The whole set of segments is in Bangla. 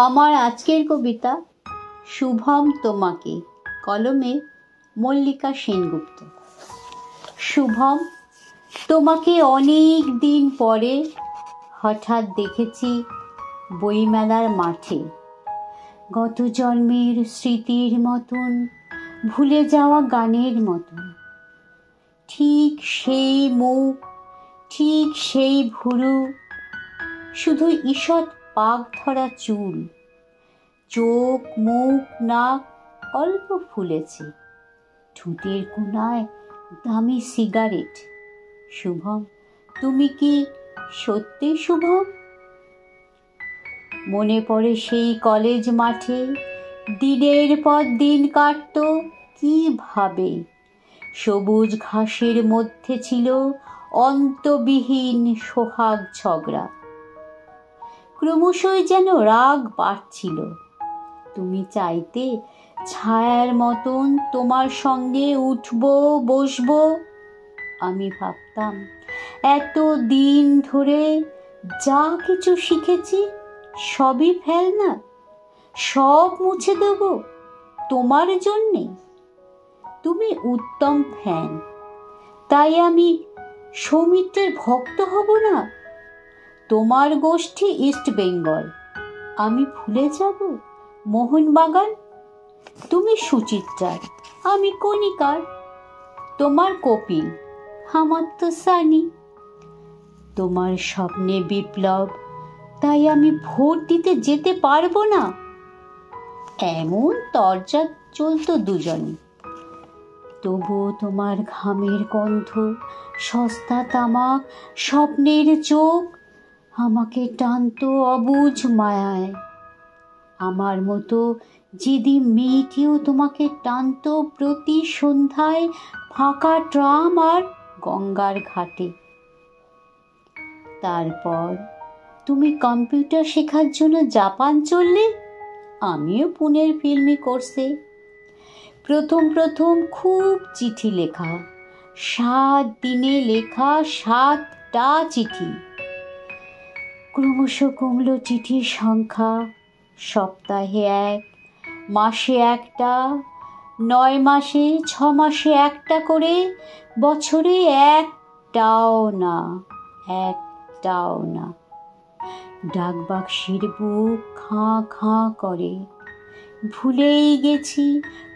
আমার আজকের কবিতা শুভম তোমাকে, কলমে মল্লিকা সেনগুপ্ত। শুভম, তোমাকে অনেক দিন পরে হঠাৎ দেখেছি বইমেলার মাঠে। গত জন্মের স্মৃতির মতন, ভুলে যাওয়া গানের মতন, ঠিক সেই মুখ, ঠিক সেই ভুরু, শুধু ঈষৎ পাক ধরা চুল, চোখ মুখ নাক অল্প ফুলেছে, ঠোঁটের কোণায় দামি সিগারেট। শুভম, তুমি কি সত্যি শুভম? মনে পড়ে সেই কলেজ মাঠে দিনের পর দিন কাটত কিভাবে। সবুজ ঘাসের মধ্যে ছিল অন্তবিহীন সোহাগ ঝগড়া। ক্রমশই যেন রাগ বাড়ছিল। তুমি চাইতে ছায়ার মতন তোমার সঙ্গে উঠবো বসবো। আমি ভাবতাম এত দিন ধরে যা কিছু শিখেছি সবই ফেলনা, সব মুছে দেব তোমার জন্যে। তুমি উত্তম ফ্যান, তাই আমি সৌমিত্রের ভক্ত হব না? তোমার গোষ্ঠী ইস্ট বেঙ্গল, আমি ভুলে যাব মোহনবাগান। তুমি সুচিত্রার, আমি কণিকার। তোমার কপিল, আমার তো সানি। তোমার স্বপ্নে বিপ্লব, তাই আমি ভোট দিতে যেতে পারবো না। এমন তরজা চলতো দুজনে। তবুও তোমার ঘামের গন্ধ, সস্তা তামাক, স্বপ্নের চোখ আমাকে টানতো অবুঝ মায়ায়। আমার মতো যেদি মেয়েটিও তোমাকে টানতো প্রতি সন্ধ্যায় ফাঁকা ট্রাম আর গঙ্গার ঘাটে। তারপর তুমি কম্পিউটার শেখার জন্য জাপান চললে, আমিও পুনের ফিল্মি কোর্সে। প্রথম প্রথম খুব চিঠি লেখা, 7 দিনে লেখা 7টা চিঠি। ক্রমশ কমল চিঠির সংখ্যা, সপ্তাহে 1, মাসে 1টা, 9 মাসে 6 মাসে 1টা করে, বছরে একটাও না। ডাক বাক্সের বুক খাঁ খাঁ করে। ভুলেই গেছি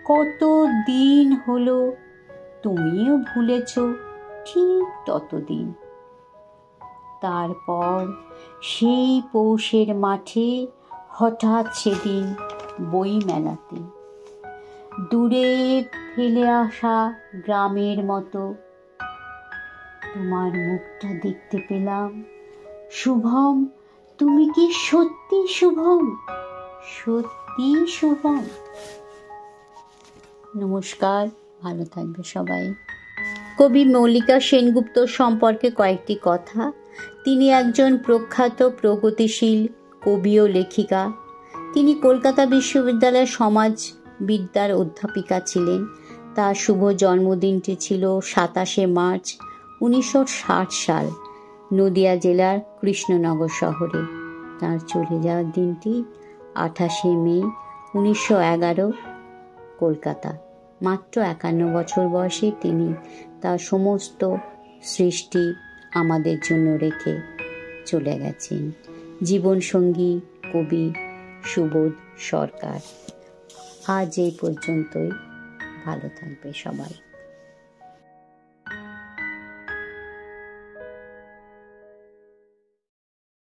কত দিন হলো, তুমিও ভুলেছ ঠিক ততদিন। তারপর সেই পৌষের মাঠে হঠাৎ সেদিন বই মেলাতে, দূরে ফেলে আসা গ্রামের মতো তোমার মুখটা দেখতে পেলাম। শুভম, তুমি কি সত্যি শুভম? সত্যি শুভম? নমস্কার, ভালো থাকবে সবাই। কবি মল্লিকা সেনগুপ্ত সম্পর্কে কয়েকটি কথা। তিনি একজন প্রখ্যাত প্রগতিশীল কবি ও লেখিকা। তিনি কলকাতা বিশ্ববিদ্যালয়ের সমাজবিদ্যার অধ্যাপিকা ছিলেন। তার শুভ জন্মদিনটি ছিল 27শে মার্চ 1960 সাল, নদিয়া জেলার কৃষ্ণনগর শহরে। তার চলে যাওয়ার দিনটি 28শে মে 1911, কলকাতা। মাত্র 51 বছর বয়সে তিনি তার সমস্ত সৃষ্টি আমাদের জন্য রেখে চলে গেছেন। জীবনসঙ্গী কবি সুবোধ সরকার। আজ এই পর্যন্তই। ভালো থাকবে সবাই।